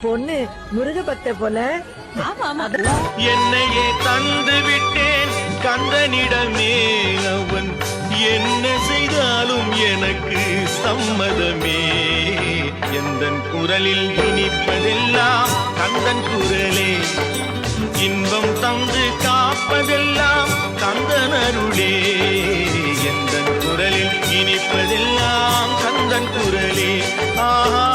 பொண்ணு முருக பக்த போல. என்னையே தந்து விட்டேன் கந்தனிடமே, அவன் என்ன செய்தாலும் எனக்கு சம்மதமே. எந்தன் குரலில் இனிப்பதெல்லாம் கந்தன் குரலே, இன்பம் தந்து காப்பதெல்லாம் கந்தன் அருளே. எந்தன் குரலில் இனிப்பதெல்லாம் கந்தன் குரலே. ஆஹா